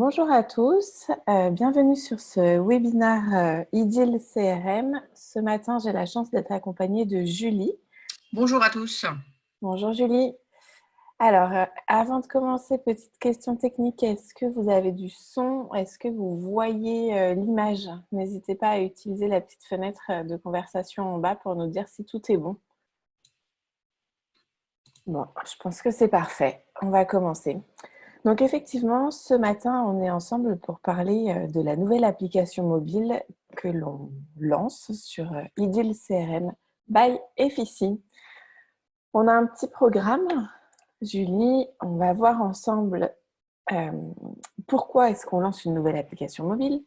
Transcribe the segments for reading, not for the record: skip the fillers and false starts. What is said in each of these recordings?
Bonjour à tous, bienvenue sur ce webinaire IDIL CRM. Ce matin, j'ai la chance d'être accompagnée de Julie. Bonjour à tous. Bonjour Julie. Alors, avant de commencer, petite question technique, est-ce que vous avez du son? Est-ce que vous voyez l'image? N'hésitez pas à utiliser la petite fenêtre de conversation en bas pour nous dire si tout est bon. Bon, je pense que c'est parfait. On va commencer. Donc effectivement, ce matin, on est ensemble pour parler de la nouvelle application mobile que l'on lance sur IDIL CRM by Effici. On a un petit programme, Julie, on va voir ensemble pourquoi est-ce qu'on lance une nouvelle application mobile,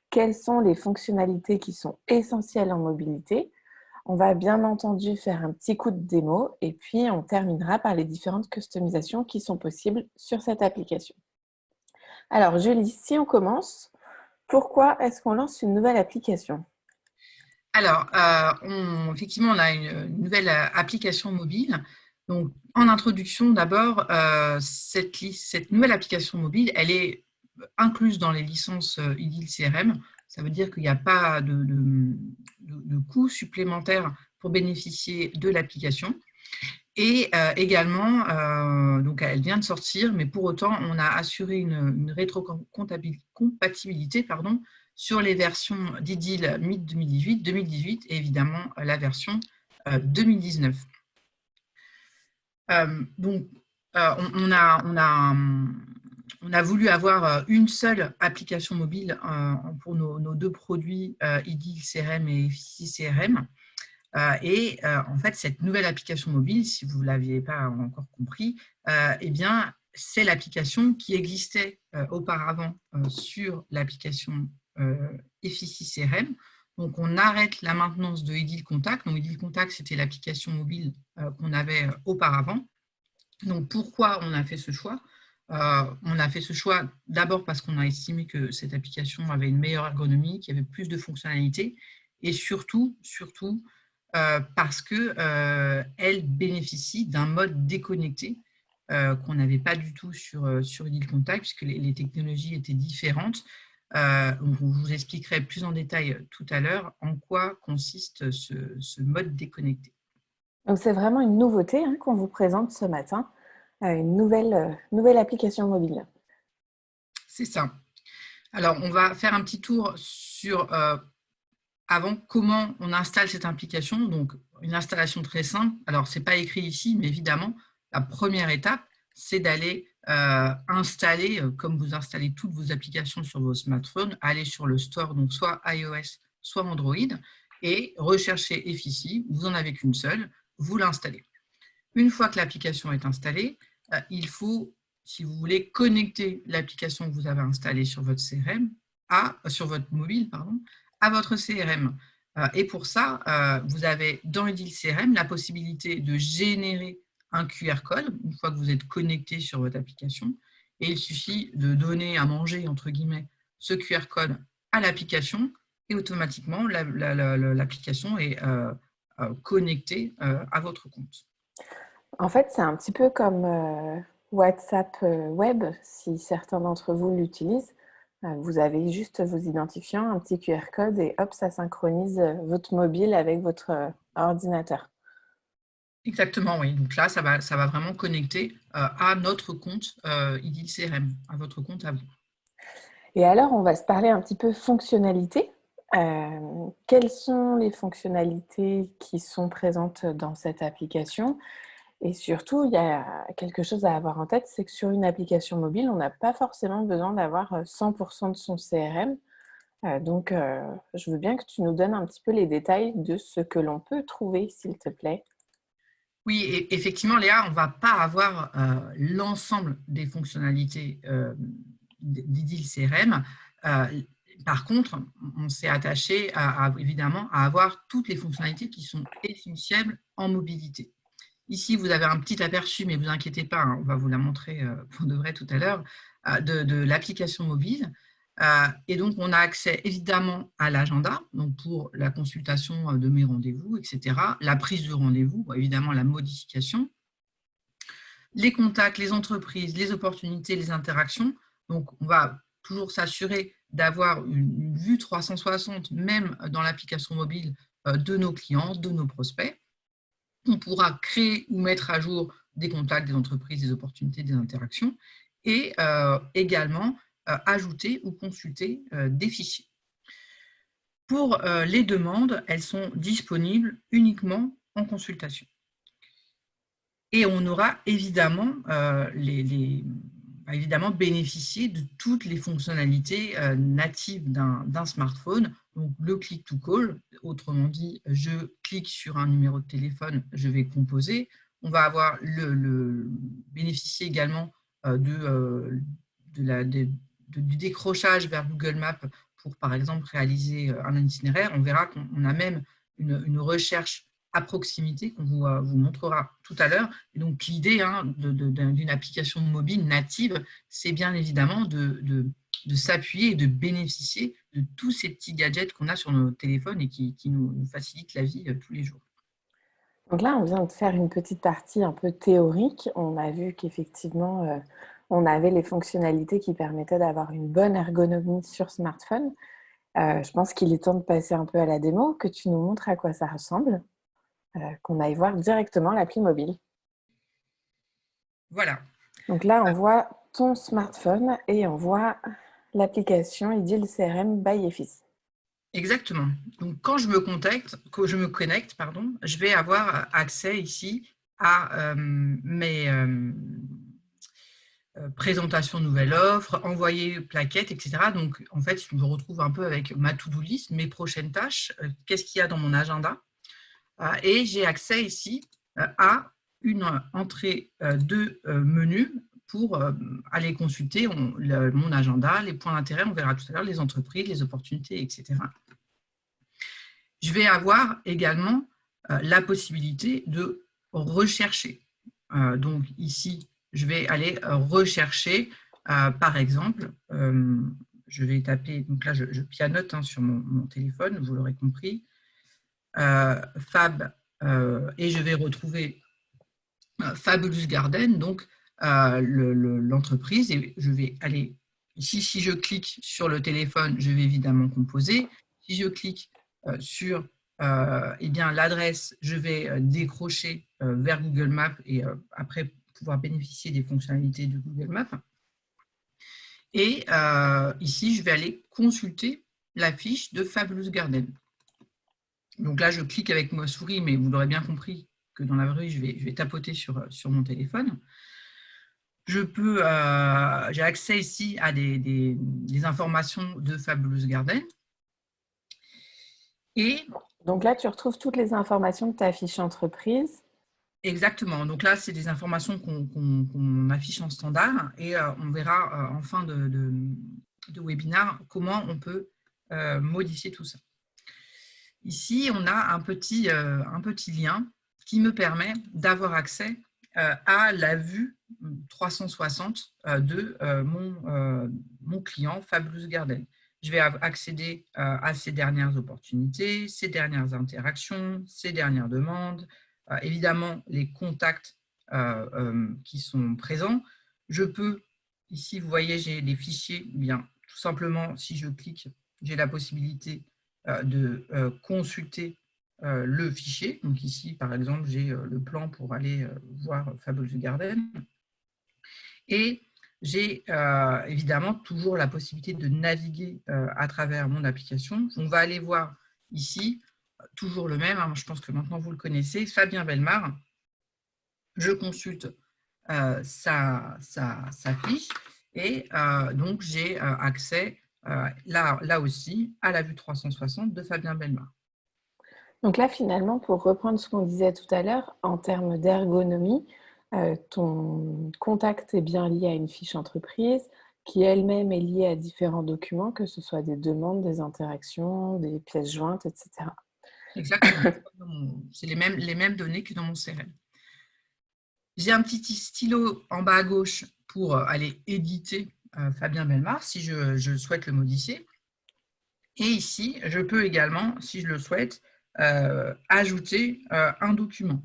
quelles sont les fonctionnalités qui sont essentielles en mobilité. On va bien entendu faire un petit coup de démo et puis on terminera par les différentes customisations qui sont possibles sur cette application. Alors Julie, si on commence, pourquoi est-ce qu'on lance une nouvelle application? Alors, effectivement, on a une nouvelle application mobile. Donc, en introduction, d'abord, cette nouvelle application mobile, elle est incluse dans les licences IDIL CRM. Ça veut dire qu'il n'y a pas de coût supplémentaire pour bénéficier de l'application. Et également, donc elle vient de sortir, mais pour autant, on a assuré une rétrocompatibilité sur les versions d'IDIL mid-2018, 2018 et évidemment la version 2019. Donc, on a voulu avoir une seule application mobile pour nos deux produits IDIL CRM et Effici CRM. En fait, cette nouvelle application mobile, si vous ne l'aviez pas encore compris, eh bien, c'est l'application qui existait auparavant sur l'application Effici CRM. Donc, on arrête la maintenance de IDIL Contact. Donc, IDIL Contact, c'était l'application mobile qu'on avait auparavant. Donc, pourquoi on a fait ce choix? On a fait ce choix d'abord parce qu'on a estimé que cette application avait une meilleure ergonomie, qu'il y avait plus de fonctionnalités, et surtout parce qu'elle bénéficie d'un mode déconnecté qu'on n'avait pas du tout sur IDIL Contact, puisque les technologies étaient différentes. Donc, je vous expliquerai plus en détail tout à l'heure en quoi consiste ce mode déconnecté. Donc c'est vraiment une nouveauté qu'on vous présente ce matin, une nouvelle application mobile. C'est ça. Alors, on va faire un petit tour sur avant comment on installe cette application. Donc, une installation très simple. Alors, ce n'est pas écrit ici, mais évidemment, la première étape, c'est d'aller installer, comme vous installez toutes vos applications sur vos smartphones, aller sur le store, donc soit iOS, soit Android, et rechercher Effici. Vous n'en avez qu'une seule, vous l'installez. Une fois que l'application est installée, il faut, si vous voulez, connecter l'application que vous avez installée sur votre CRM, sur votre mobile, à votre CRM. Et pour ça, vous avez dans IDIL CRM la possibilité de générer un QR code une fois que vous êtes connecté sur votre application. Et il suffit de donner à manger, entre guillemets, ce QR code à l'application et automatiquement, l'application est connectée à votre compte. En fait, c'est un petit peu comme WhatsApp Web, si certains d'entre vous l'utilisent. Vous avez juste vos identifiants, un petit QR code et hop, ça synchronise votre mobile avec votre ordinateur. Exactement, oui. Donc là, ça va vraiment connecter à notre compte IDIL CRM, à votre compte à vous. Et alors, on va se parler un petit peu fonctionnalité. Quelles sont les fonctionnalités qui sont présentes dans cette application? Et surtout, il y a quelque chose à avoir en tête, c'est que sur une application mobile, on n'a pas forcément besoin d'avoir 100% de son CRM. Donc, je veux bien que tu nous donnes un petit peu les détails de ce que l'on peut trouver, s'il te plaît. Oui, et effectivement, Léa, on ne va pas avoir l'ensemble des fonctionnalités d'IDIL CRM. Par contre, on s'est attaché évidemment à avoir toutes les fonctionnalités qui sont essentielles en mobilité. Ici, vous avez un petit aperçu, mais ne vous inquiétez pas, on va vous la montrer pour de vrai tout à l'heure, de l'application mobile. Et donc, on a accès évidemment à l'agenda, donc pour la consultation de mes rendez-vous, etc. La prise de rendez-vous, évidemment la modification. Les contacts, les entreprises, les opportunités, les interactions. Donc, on va toujours s'assurer d'avoir une vue 360, même dans l'application mobile, de nos clients, de nos prospects. On pourra créer ou mettre à jour des contacts, des entreprises, des opportunités, des interactions, et également ajouter ou consulter des fichiers. Pour les demandes, elles sont disponibles uniquement en consultation. Et on aura évidemment, évidemment bénéficié de toutes les fonctionnalités natives d'un smartphone. Donc, le click to call, autrement dit, je clique sur un numéro de téléphone, je vais composer. On va avoir bénéficier également du décrochage vers Google Maps pour, par exemple, réaliser un itinéraire. On verra qu'on a même une recherche à proximité qu'on vous montrera tout à l'heure. Et donc, l'idée d'une application mobile native, c'est bien évidemment de s'appuyer et de bénéficier de tous ces petits gadgets qu'on a sur nos téléphones et qui nous facilitent la vie tous les jours. Donc là, on vient de faire une petite partie un peu théorique. On a vu qu'effectivement, on avait les fonctionnalités qui permettaient d'avoir une bonne ergonomie sur smartphone. Je pense qu'il est temps de passer un peu à la démo, que tu nous montres à quoi ça ressemble, qu'on aille voir directement l'appli mobile. Voilà. Donc là, on voit ton smartphone et on voit l'application Idyll CRM by Effice. Exactement. Donc, quand je me connecte, je vais avoir accès ici à mes présentations de nouvelles offres, envoyer plaquettes, etc. Donc, en fait, je me retrouve un peu avec ma to-do list, mes prochaines tâches, qu'est-ce qu'il y a dans mon agenda. Et j'ai accès ici à une entrée de menu pour aller consulter mon agenda, les points d'intérêt, on verra tout à l'heure, les entreprises, les opportunités, etc. Je vais avoir également la possibilité de rechercher. Donc ici, je vais aller rechercher, par exemple, je vais taper, donc là je pianote sur mon téléphone, vous l'aurez compris, Fab, et je vais retrouver Fabulous Garden, donc l'entreprise, et je vais aller ici, si je clique sur le téléphone, je vais évidemment composer. Si je clique sur bien l'adresse, je vais décrocher vers Google Maps et après pouvoir bénéficier des fonctionnalités de Google Maps. Et ici, je vais aller consulter la fiche de Fabulous Garden. Donc là, je clique avec ma souris, mais vous l'aurez bien compris que dans la vraie vie, je vais tapoter sur mon téléphone. J'ai accès ici à des informations de Fabulous Garden. Et donc là, tu retrouves toutes les informations de ta fiche entreprise. Exactement. Donc là, c'est des informations qu'on affiche en standard et on verra en fin de webinaire comment on peut modifier tout ça. Ici, on a un petit lien qui me permet d'avoir accès à la vue 360 de mon client Fabulous Garden. Je vais accéder à ces dernières opportunités, ces dernières interactions, ces dernières demandes, évidemment les contacts qui sont présents. Je peux, ici vous voyez, j'ai les fichiers, bien tout simplement si je clique, j'ai la possibilité de consulter le fichier. Donc ici, par exemple, j'ai le plan pour aller voir Fabulous Garden. Et j'ai évidemment toujours la possibilité de naviguer à travers mon application. On va aller voir ici, toujours le même, je pense que maintenant vous le connaissez, Fabien Bellemare. Je consulte sa fiche et donc j'ai accès là aussi à la vue 360 de Fabien Bellemare. Donc là, finalement, pour reprendre ce qu'on disait tout à l'heure, en termes d'ergonomie, ton contact est bien lié à une fiche entreprise qui elle-même est liée à différents documents, que ce soit des demandes, des interactions, des pièces jointes, etc. Exactement. C'est les mêmes données que dans mon CRM. J'ai un petit stylo en bas à gauche pour aller éditer Fabien Bellemare si je souhaite le modifier. Et ici, je peux également, si je le souhaite, ajouter un document.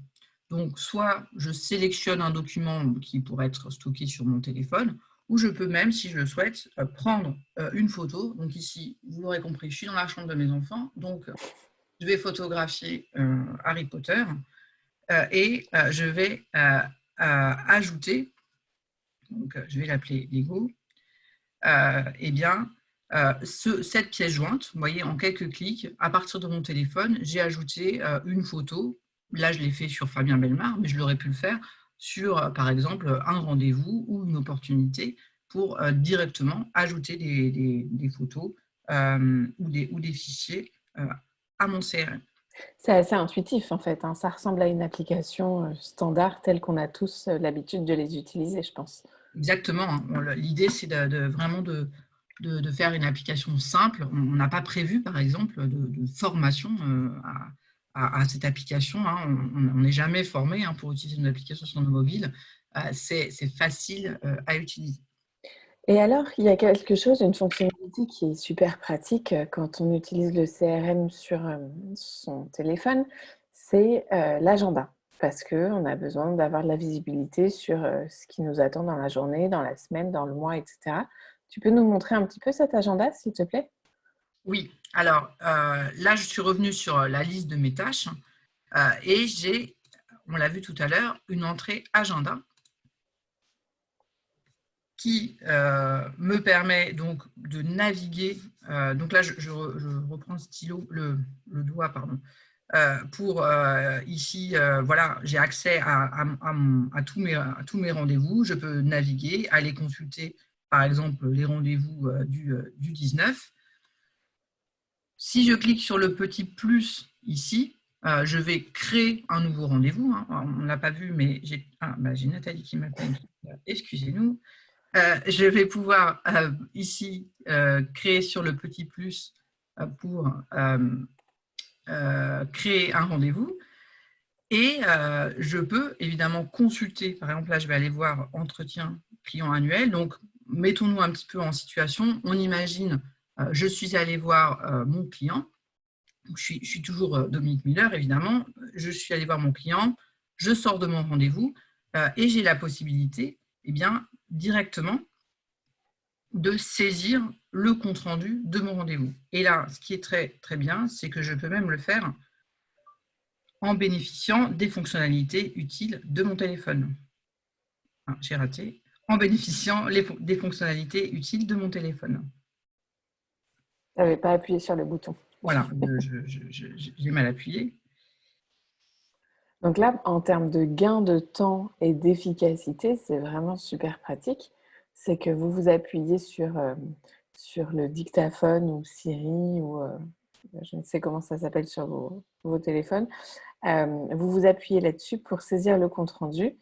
Donc, soit je sélectionne un document qui pourrait être stocké sur mon téléphone, ou je peux même, si je le souhaite, prendre une photo. Donc ici, vous l'aurez compris, je suis dans la chambre de mes enfants, donc je vais photographier Harry Potter et je vais ajouter, donc je vais l'appeler Lego, eh bien, cette pièce jointe, vous voyez, en quelques clics, à partir de mon téléphone, j'ai ajouté une photo. Là, je l'ai fait sur Fabien Bellemare, mais je l'aurais pu le faire sur, par exemple, un rendez-vous ou une opportunité pour directement ajouter des photos ou des fichiers à mon CRM. C'est assez intuitif en fait, hein. Ça ressemble à une application standard telle qu'on a tous l'habitude de les utiliser, je pense. Exactement, hein. L'idée, c'est vraiment de faire une application simple. On n'a pas prévu, par exemple, de formation à cette application, hein. On n'est jamais formé pour utiliser une application sur nos mobiles. C'est facile à utiliser. Et alors, il y a quelque chose, une fonctionnalité qui est super pratique quand on utilise le CRM sur son téléphone, c'est l'agenda. Parce qu'on a besoin d'avoir de la visibilité sur ce qui nous attend dans la journée, dans la semaine, dans le mois, etc. Tu peux nous montrer un petit peu cet agenda, s'il te plaît? Oui, alors là, je suis revenue sur la liste de mes tâches et j'ai, on l'a vu tout à l'heure, une entrée agenda qui me permet donc de naviguer. Donc là, je reprends le stylo, le doigt, pardon, pour ici, voilà, j'ai accès à tous mes rendez-vous. Je peux naviguer, aller consulter, par exemple, les rendez-vous du 19. Si je clique sur le petit plus ici, je vais créer un nouveau rendez-vous, hein. On ne l'a pas vu, mais j'ai Nathalie qui m'appelle. Excusez-nous. Je vais pouvoir ici créer sur le petit plus pour créer un rendez-vous. Et je peux évidemment consulter. Par exemple, là, je vais aller voir entretien client annuel. Donc, mettons-nous un petit peu en situation. On imagine, je suis allé voir mon client. Donc, je suis toujours Dominique Miller, évidemment. Je suis allé voir mon client. Je sors de mon rendez-vous et j'ai la possibilité, eh bien, directement de saisir le compte-rendu de mon rendez-vous. Et là, ce qui est très, très bien, c'est que je peux même le faire en bénéficiant des fonctionnalités utiles de mon téléphone. Ah, j'ai raté. En bénéficiant des fonctionnalités utiles de mon téléphone. Tu n'avais pas appuyé sur le bouton. Voilà, j'ai mal appuyé. Donc là, en termes de gain de temps et d'efficacité, c'est vraiment super pratique. C'est que vous vous appuyez sur le dictaphone ou Siri ou je ne sais comment ça s'appelle sur vos téléphones. Vous vous appuyez là-dessus pour saisir le compte-rendu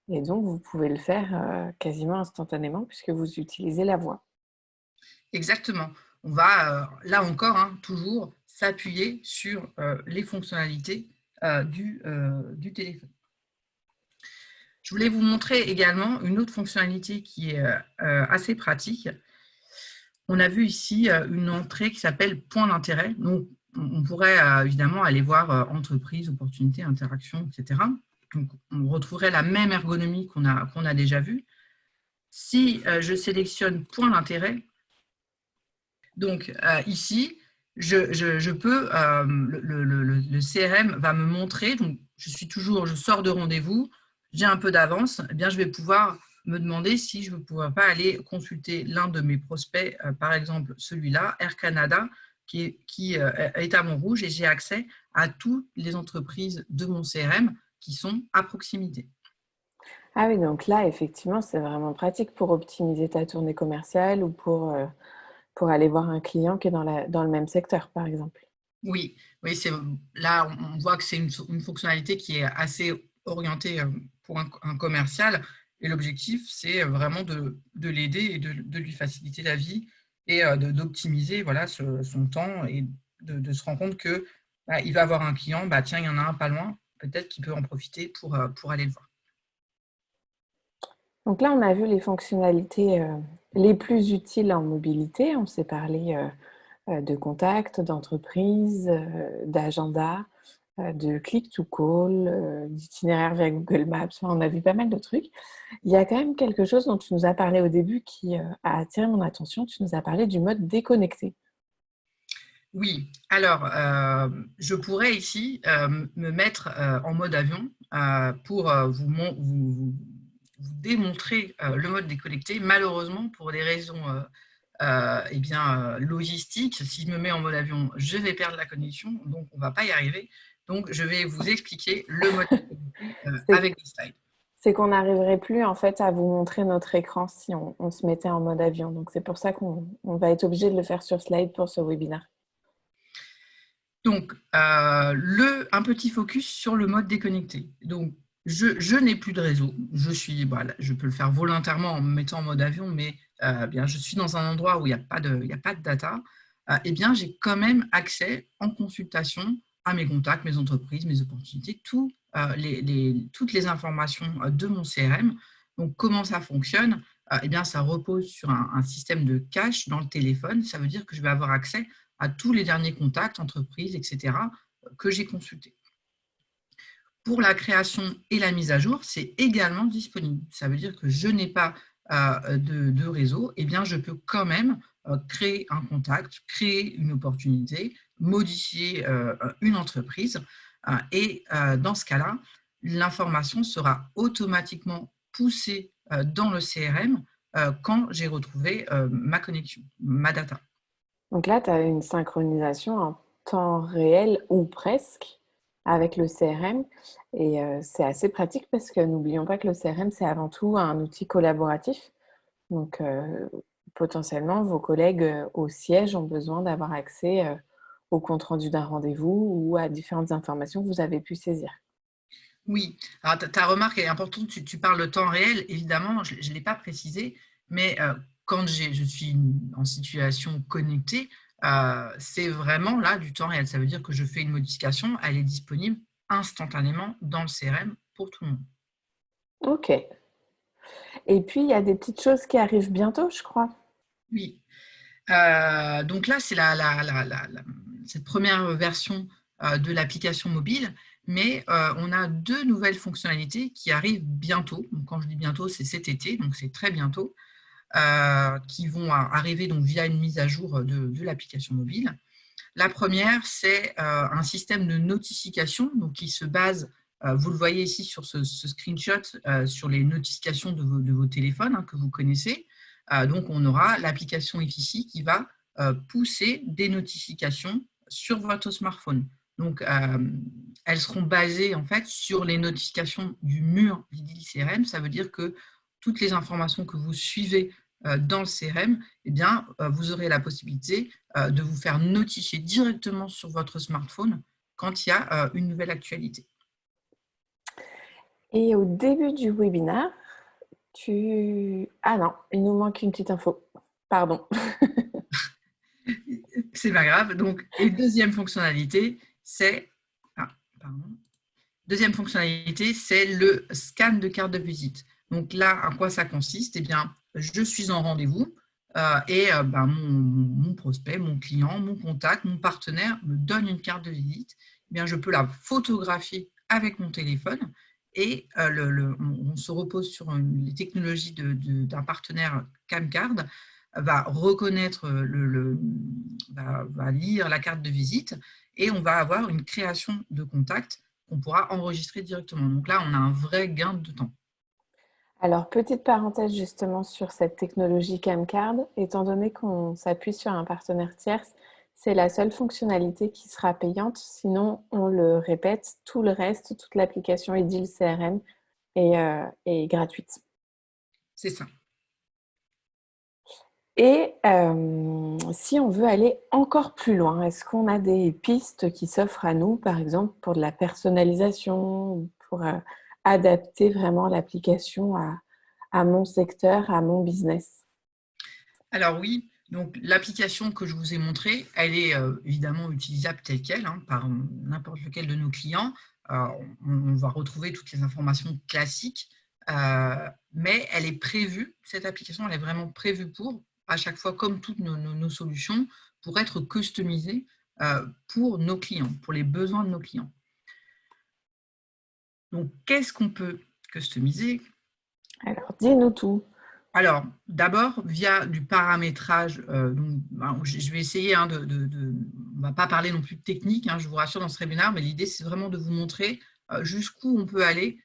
et donc vous pouvez le faire quasiment instantanément puisque vous utilisez la voix. Exactement. On va, là encore, toujours s'appuyer sur les fonctionnalités du téléphone. Je voulais vous montrer également une autre fonctionnalité qui est assez pratique. On a vu ici une entrée qui s'appelle point d'intérêt. Donc, on pourrait évidemment aller voir entreprise, opportunité, interaction, etc. Donc, on retrouverait la même ergonomie qu'on a déjà vue. Si je sélectionne point d'intérêt, donc ici, je peux, le CRM va me montrer, donc je sors de rendez-vous, j'ai un peu d'avance, eh bien je vais pouvoir me demander si je ne pourrais pas aller consulter l'un de mes prospects, par exemple celui-là, Air Canada, qui est à Montrouge, et j'ai accès à toutes les entreprises de mon CRM qui sont à proximité. Ah oui, donc là, effectivement, c'est vraiment pratique pour optimiser ta tournée commerciale ou pour aller voir un client qui est dans le même secteur, par exemple. Oui, oui, là, on voit que c'est une fonctionnalité qui est assez orientée pour un commercial. Et l'objectif, c'est vraiment de l'aider et de lui faciliter la vie et d'optimiser voilà, son temps et de se rendre compte que il va avoir un client, tiens, il y en a un pas loin, peut-être qu'il peut en profiter pour aller le voir. Donc là, on a vu les fonctionnalités les plus utiles en mobilité. On s'est parlé de contacts, d'entreprise, d'agenda. de click to call, d'itinéraire via Google Maps. Enfin, on a vu pas mal de trucs. Il y a quand même quelque chose dont tu nous as parlé au début qui a attiré mon attention. Tu nous as parlé du mode déconnecté. Oui, alors je pourrais ici me mettre en mode avion pour vous démontrer le mode déconnecté. Malheureusement, pour des raisons logistiques, si je me mets en mode avion, je vais perdre la connexion, donc on ne va pas y arriver. Donc, je vais vous expliquer le mode déconnecté C'est avec des slides. c'est qu'on n'arriverait plus en fait à vous montrer notre écran si on se mettait en mode avion. Donc c'est pour ça qu'on va être obligé de le faire sur slide pour ce webinaire. Donc, un petit focus sur le mode déconnecté. Donc, je n'ai plus de réseau. Je peux le faire volontairement en me mettant en mode avion, mais je suis dans un endroit où il n'y a pas de data. J'ai quand même accès en consultation à mes contacts, mes entreprises, mes opportunités, toutes les informations de mon CRM. Donc, comment ça fonctionne? Ça repose sur un système de cache dans le téléphone. Ça veut dire que je vais avoir accès à tous les derniers contacts, entreprises, etc., que j'ai consultés. Pour la création et la mise à jour, c'est également disponible. Ça veut dire que je n'ai pas de réseau, je peux quand même créer un contact, créer une opportunité, modifier une entreprise. Dans ce cas-là, l'information sera automatiquement poussée dans le CRM quand j'ai retrouvé ma connexion, ma data. Donc là, tu as une synchronisation en temps réel ou presque avec le CRM. Et c'est assez pratique parce que n'oublions pas que le CRM, c'est avant tout un outil collaboratif. Donc potentiellement, vos collègues au siège ont besoin d'avoir accès au compte-rendu d'un rendez-vous ou à différentes informations que vous avez pu saisir. Oui, alors ta remarque est importante, tu parles de temps réel, évidemment, je ne l'ai pas précisé, mais quand je suis en situation connectée, c'est vraiment là du temps réel. Ça veut dire que je fais une modification, elle est disponible instantanément dans le CRM pour tout le monde. Ok. Et puis, il y a des petites choses qui arrivent bientôt, je crois. Oui, donc là, c'est cette première version de l'application mobile, mais on a deux nouvelles fonctionnalités qui arrivent bientôt. Donc, quand je dis bientôt, c'est cet été, donc c'est très bientôt, qui vont arriver donc, via une mise à jour de l'application mobile. La première, c'est un système de notification donc, qui se base, vous le voyez ici sur ce screenshot, sur les notifications de vos téléphones que vous connaissez. Donc, on aura l'application ici qui va pousser des notifications sur votre smartphone. Donc, elles seront basées en fait sur les notifications du mur d'Idylle CRM. Ça veut dire que toutes les informations que vous suivez dans le CRM, vous aurez la possibilité de vous faire notifier directement sur votre smartphone quand il y a une nouvelle actualité. Et au début du webinaire, Ah non, il nous manque une petite info. Pardon. C'est pas grave. Donc, et deuxième fonctionnalité, c'est le scan de carte de visite. Donc là, à quoi ça consiste? Je suis en rendez-vous mon prospect, mon client, mon contact, mon partenaire me donne une carte de visite. Je peux la photographier avec mon téléphone et on se repose sur les technologies d'un partenaire Camcard, va reconnaître, va lire la carte de visite et on va avoir une création de contact qu'on pourra enregistrer directement. Donc là, on a un vrai gain de temps. Alors, petite parenthèse justement sur cette technologie Camcard, étant donné qu'on s'appuie sur un partenaire tierce, c'est la seule fonctionnalité qui sera payante. Sinon, on le répète, tout le reste, toute l'application Idylle CRM est gratuite. C'est ça. Et si on veut aller encore plus loin, est-ce qu'on a des pistes qui s'offrent à nous, par exemple, pour de la personnalisation, pour adapter vraiment l'application à mon secteur, à mon business? Alors oui, donc l'application que je vous ai montrée, elle est évidemment utilisable telle qu'elle par n'importe lequel de nos clients. On va retrouver toutes les informations classiques, mais elle est prévue, cette application, elle est vraiment prévue pour, à chaque fois, comme toutes nos solutions, pour être customisée pour nos clients, pour les besoins de nos clients. Donc, qu'est-ce qu'on peut customiser? Alors, dis-nous tout. Alors, d'abord, via du paramétrage, je vais essayer, on ne va pas parler non plus de technique, je vous rassure dans ce webinaire, mais l'idée, c'est vraiment de vous montrer jusqu'où on peut aller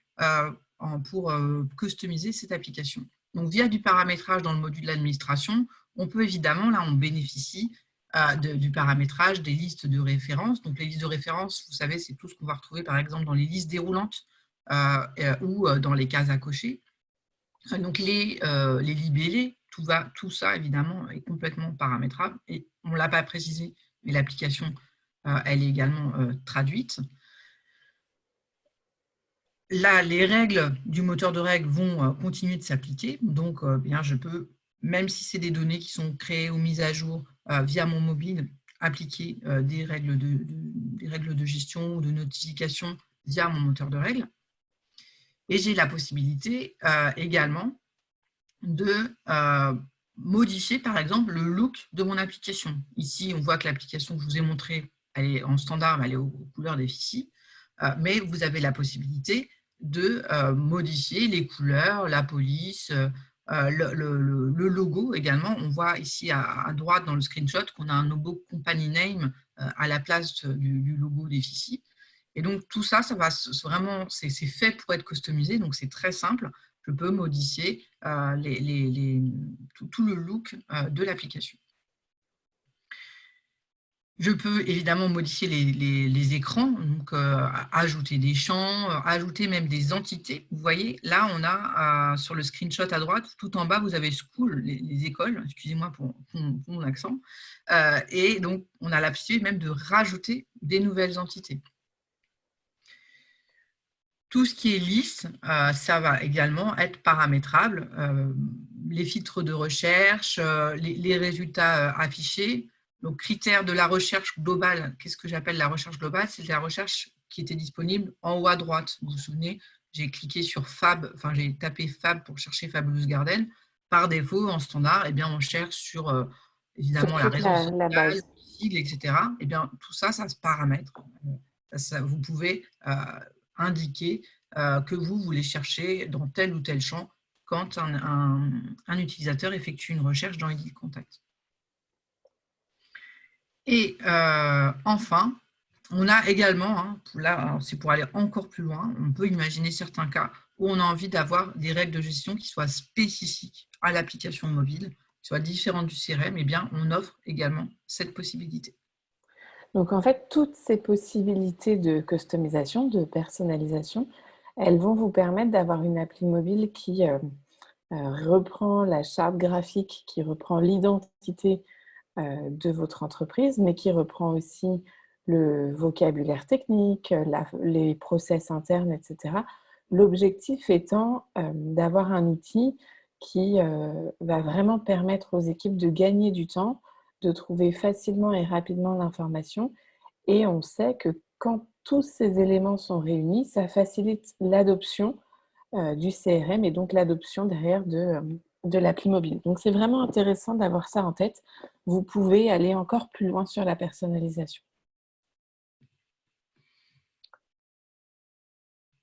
pour customiser cette application. Donc, via du paramétrage dans le module d'administration, on peut évidemment, là, on bénéficie du paramétrage des listes de références. Donc, les listes de références, vous savez, c'est tout ce qu'on va retrouver, par exemple, dans les listes déroulantes ou dans les cases à cocher. Donc, les libellés, tout ça, évidemment, est complètement paramétrable. Et on ne l'a pas précisé, mais l'application, elle est également traduite. Là, les règles du moteur de règles vont continuer de s'appliquer. Donc, bien, je peux, même si c'est des données qui sont créées ou mises à jour via mon mobile, appliquer des règles de gestion ou de notification via mon moteur de règles. Et j'ai la possibilité également de modifier, par exemple, le look de mon application. Ici, on voit que l'application que je vous ai montrée, elle est en standard, mais elle est aux couleurs des fichiers. Mais vous avez la possibilité de modifier les couleurs, la police, le logo également. On voit ici à droite dans le screenshot qu'on a un logo Company Name à la place du logo des fichiers. Et donc, tout ça, ça va vraiment, c'est fait pour être customisé, donc c'est très simple. Je peux modifier tout le look de l'application. Je peux évidemment modifier les écrans, donc ajouter des champs, ajouter même des entités. Vous voyez, là, on a sur le screenshot à droite, tout en bas, vous avez school, les écoles, excusez-moi pour mon accent, et donc on a la possibilité même de rajouter des nouvelles entités. Tout ce qui est lisse, ça va également être paramétrable. Les filtres de recherche, les résultats affichés. Donc, critères de la recherche globale. Qu'est-ce que j'appelle la recherche globale? C'est la recherche qui était disponible en haut à droite. Vous vous souvenez, j'ai cliqué sur Fab, enfin j'ai tapé Fab pour chercher Fabulous Garden. Par défaut, en standard, eh bien, on cherche sur évidemment la raison La sociale, base. le sigle, etc. Eh bien, tout ça, ça se paramètre. Vous pouvez indiquer que vous voulez chercher dans tel ou tel champ quand un utilisateur effectue une recherche dans Edit Contact. Et enfin, on a également, là c'est pour aller encore plus loin, on peut imaginer certains cas où on a envie d'avoir des règles de gestion qui soient spécifiques à l'application mobile, qui soient différentes du CRM, et bien on offre également cette possibilité. Donc, en fait, toutes ces possibilités de customisation, de personnalisation, elles vont vous permettre d'avoir une appli mobile qui reprend la charte graphique, qui reprend l'identité de votre entreprise, mais qui reprend aussi le vocabulaire technique, les process internes, etc. L'objectif étant d'avoir un outil qui va vraiment permettre aux équipes de gagner du temps, de trouver facilement et rapidement l'information. Et on sait que quand tous ces éléments sont réunis, ça facilite l'adoption du CRM et donc l'adoption derrière de l'appli mobile. Donc, c'est vraiment intéressant d'avoir ça en tête. Vous pouvez aller encore plus loin sur la personnalisation.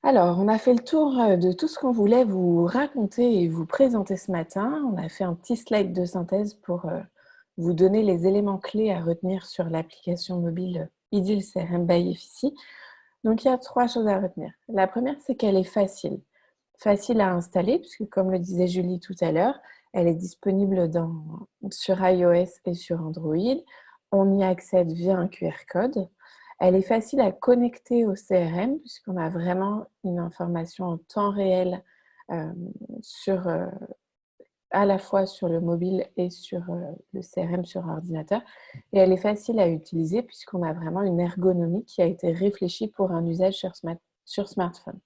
Alors, on a fait le tour de tout ce qu'on voulait vous raconter et vous présenter ce matin. On a fait un petit slide de synthèse pour vous donner les éléments clés à retenir sur l'application mobile Ideal CRM by Effici. Donc, il y a 3 choses à retenir. La première, c'est qu'elle est facile. Facile à installer, puisque comme le disait Julie tout à l'heure, elle est disponible sur iOS et sur Android. On y accède via un QR code. Elle est facile à connecter au CRM, puisqu'on a vraiment une information en temps réel à la fois sur le mobile et sur le CRM sur ordinateur. Et elle est facile à utiliser, puisqu'on a vraiment une ergonomie qui a été réfléchie pour un usage sur smartphone.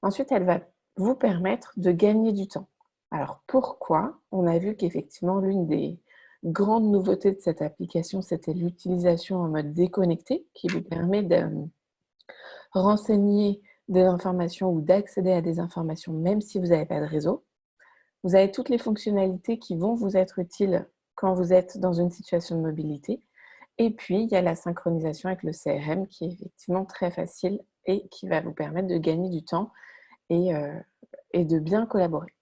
Ensuite, elle va vous permettre de gagner du temps. Alors, pourquoi? On a vu qu'effectivement, l'une des grandes nouveautés de cette application, c'était l'utilisation en mode déconnecté, qui vous permet de renseigner des informations ou d'accéder à des informations, même si vous n'avez pas de réseau. Vous avez toutes les fonctionnalités qui vont vous être utiles quand vous êtes dans une situation de mobilité. Et puis, il y a la synchronisation avec le CRM qui est effectivement très facile et qui va vous permettre de gagner du temps et de bien collaborer.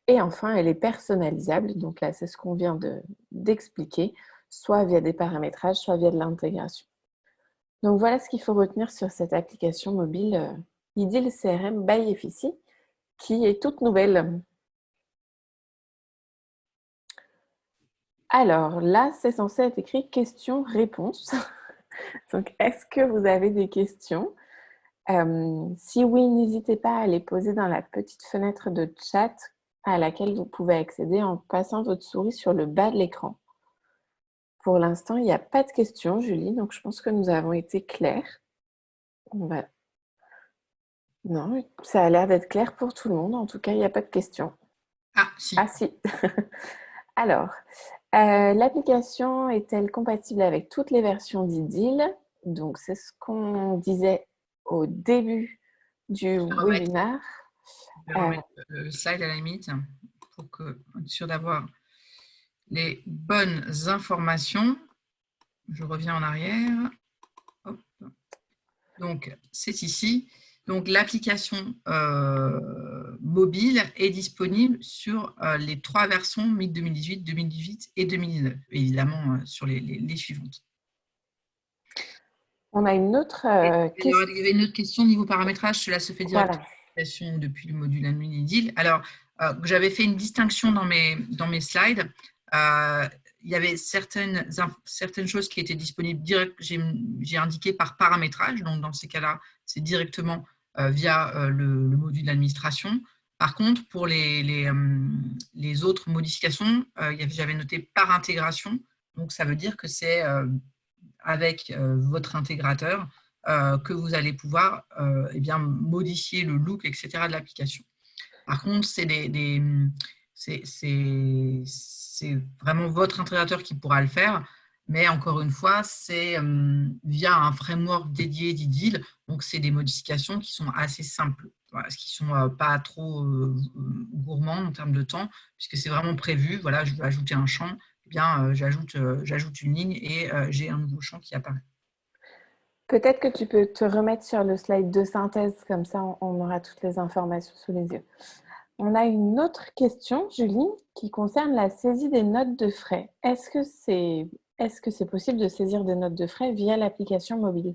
Et enfin, elle est personnalisable. Donc là, c'est ce qu'on vient d'expliquer, soit via des paramétrages, soit via de l'intégration. Donc voilà ce qu'il faut retenir sur cette application mobile Ideal CRM by Effici, qui est toute nouvelle. Alors là, c'est censé être écrit questions-réponses. Donc, est-ce que vous avez des questions? Si oui, n'hésitez pas à les poser dans la petite fenêtre de chat à laquelle vous pouvez accéder en passant votre souris sur le bas de l'écran. Pour l'instant, il n'y a pas de questions, Julie, donc je pense que nous avons été clairs. Non, ça a l'air d'être clair pour tout le monde. En tout cas, il n'y a pas de questions. Ah, si. Ah, si. Alors, l'application est-elle compatible avec toutes les versions d'Idyll? Donc, c'est ce qu'on disait au début du webinaire. Je vais remettre le slide à la limite pour être sûr d'avoir les bonnes informations. Je reviens en arrière. Hop. Donc, c'est ici. Donc, l'application mobile est disponible sur les 3 versions MIG 2018, 2018 et 2019, évidemment sur les suivantes. On a une autre question. Il y avait une autre question niveau paramétrage. Cela se fait directement voilà. depuis le module admin Idyll. Alors, j'avais fait une distinction dans mes slides. Il y avait certaines choses qui étaient disponibles direct, j'ai indiqué par paramétrage. Donc, dans ces cas-là, c'est directement via le module d'administration. Par contre, pour les autres modifications, j'avais noté par intégration. Donc, ça veut dire que c'est avec votre intégrateur que vous allez pouvoir modifier le look, etc. de l'application. Par contre, c'est vraiment votre intégrateur qui pourra le faire, mais encore une fois, c'est via un framework dédié d'Idyll, donc c'est des modifications qui sont assez simples, voilà, qui ne sont pas trop gourmandes en termes de temps, puisque c'est vraiment prévu, voilà, je veux ajouter un champ, eh bien, j'ajoute une ligne et j'ai un nouveau champ qui apparaît. Peut-être que tu peux te remettre sur le slide de synthèse, comme ça on aura toutes les informations sous les yeux. On a une autre question, Julie, qui concerne la saisie des notes de frais. Est-ce que c'est possible de saisir des notes de frais via l'application mobile?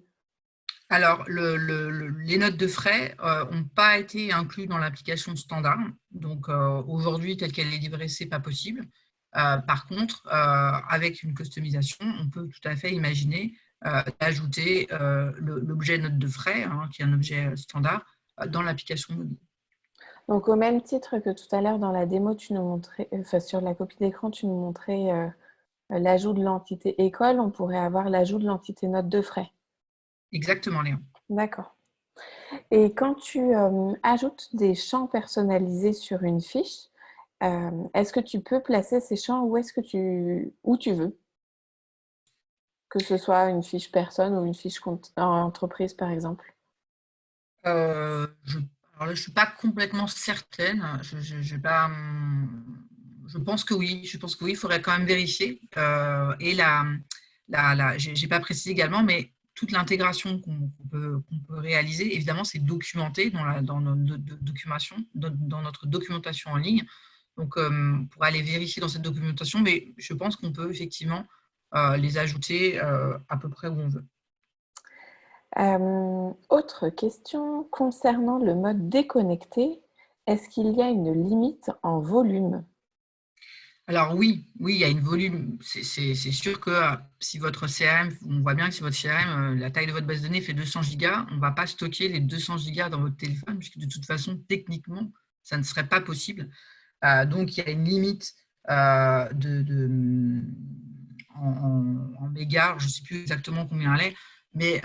Alors, les notes de frais n'ont pas été inclus dans l'application standard. Donc, aujourd'hui, telle qu'elle est livrée, ce n'est pas possible. Par contre, avec une customisation, on peut tout à fait imaginer d'ajouter l'objet note de frais, hein, qui est un objet standard, dans l'application mobile. Donc, au même titre que tout à l'heure dans la démo, tu nous montrais, sur la copie d'écran, tu nous montrais l'ajout de l'entité école, on pourrait avoir l'ajout de l'entité note de frais. Exactement, Léon. D'accord. Et quand tu ajoutes des champs personnalisés sur une fiche, est-ce que tu peux placer ces champs où tu veux? Que ce soit une fiche personne ou une fiche entreprise, par exemple? Alors là, je ne suis pas complètement certaine. Je pense que oui. Je pense que oui. Il faudrait quand même vérifier. Et j'ai pas précisé également, mais toute l'intégration qu'on peut réaliser, évidemment, c'est documenté dans notre documentation en ligne. Donc, pour aller vérifier dans cette documentation, mais je pense qu'on peut effectivement les ajouter à peu près où on veut. Autre question concernant le mode déconnecté, est-ce qu'il y a une limite en volume? Alors oui, il y a une volume. C'est sûr que si votre CRM, on voit bien que si votre CRM, la taille de votre base de données fait 200 gigas, on ne va pas stocker les 200 gigas dans votre téléphone, puisque de toute façon, techniquement, ça ne serait pas possible. Donc, il y a une limite en mégas, je ne sais plus exactement combien elle est, mais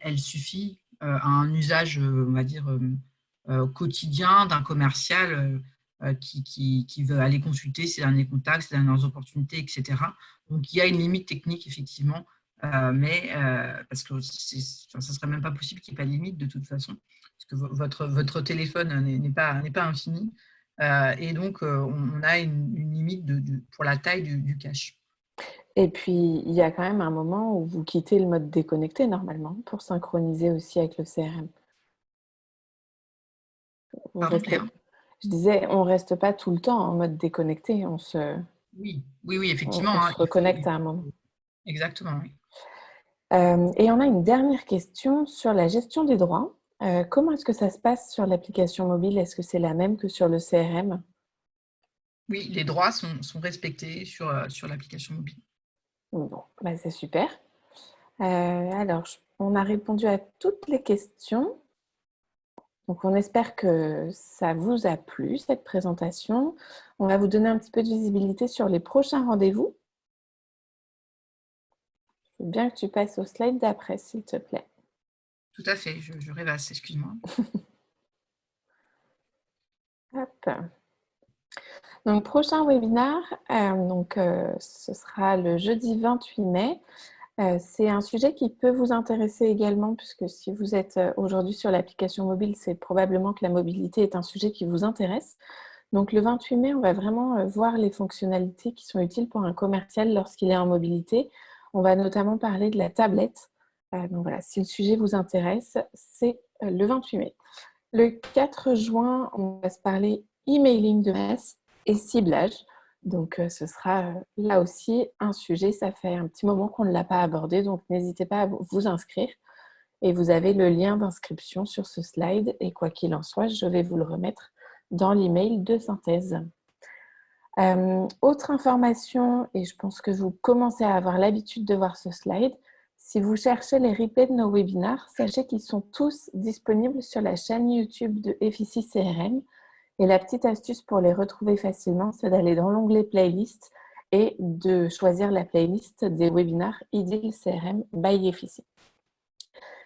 elle suffit à un usage, on va dire, quotidien d'un commercial qui veut aller consulter ses derniers contacts, ses dernières opportunités, etc. Donc, il y a une limite technique, effectivement, mais parce que ça ne serait même pas possible qu'il n'y ait pas de limite de toute façon, parce que votre téléphone n'est pas infini. Et donc, on a une limite pour la taille du cache. Et puis, il y a quand même un moment où vous quittez le mode déconnecté normalement pour synchroniser aussi avec le CRM. On Pardon, reste, Cléa? je disais, on reste pas tout le temps en mode déconnecté, Oui, oui, oui, on effectivement, hein, se reconnecte à un moment. exactement, oui. Et on a une dernière question sur la gestion des droits. Comment est-ce que ça se passe sur l'application mobile? Est-ce que c'est la même que sur le CRM? Oui, les droits sont respectés sur l'application mobile. Bon, bah, c'est super. Alors, on a répondu à toutes les questions. Donc, on espère que ça vous a plu, cette présentation. On va vous donner un petit peu de visibilité sur les prochains rendez-vous. Je veux bien que tu passes au slide d'après, s'il te plaît. Tout à fait, je rêvasse, excuse-moi. Hop. Donc, prochain webinaire, ce sera le jeudi 28 mai. C'est un sujet qui peut vous intéresser également, puisque si vous êtes aujourd'hui sur l'application mobile, c'est probablement que la mobilité est un sujet qui vous intéresse. Donc, le 28 mai, on va vraiment voir les fonctionnalités qui sont utiles pour un commercial lorsqu'il est en mobilité. On va notamment parler de la tablette. Donc voilà, si le sujet vous intéresse, c'est le 28 mai. Le 4 juin, on va se parler emailing de masse et ciblage. Donc, ce sera là aussi un sujet. Ça fait un petit moment qu'on ne l'a pas abordé, donc n'hésitez pas à vous inscrire. Et vous avez le lien d'inscription sur ce slide. Et quoi qu'il en soit, je vais vous le remettre dans l'email de synthèse. Autre information, et je pense que vous commencez à avoir l'habitude de voir ce slide, si vous cherchez les replays de nos webinaires, sachez qu'ils sont tous disponibles sur la chaîne YouTube de Effici CRM. Et la petite astuce pour les retrouver facilement, c'est d'aller dans l'onglet Playlist et de choisir la playlist des webinaires Ideal CRM by Effici.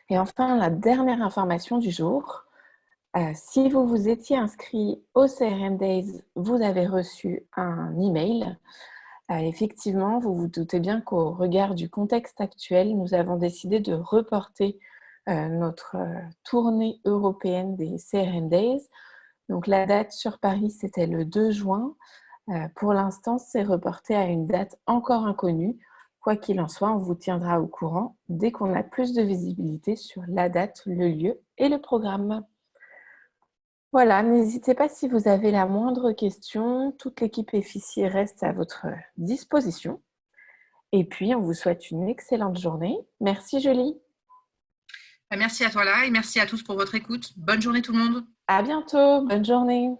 Et enfin, la dernière information du jour, si vous vous étiez inscrit au CRM Days, vous avez reçu un email. Effectivement, vous vous doutez bien qu'au regard du contexte actuel, nous avons décidé de reporter notre tournée européenne des CRM Days. Donc la date sur Paris, c'était le 2 juin. Pour l'instant, c'est reporté à une date encore inconnue. Quoi qu'il en soit, on vous tiendra au courant dès qu'on a plus de visibilité sur la date, le lieu et le programme. Voilà, n'hésitez pas si vous avez la moindre question. Toute l'équipe Effici reste à votre disposition. Et puis, on vous souhaite une excellente journée. Merci Julie. Merci à toi là et merci à tous pour votre écoute. Bonne journée tout le monde. À bientôt. Bonne journée.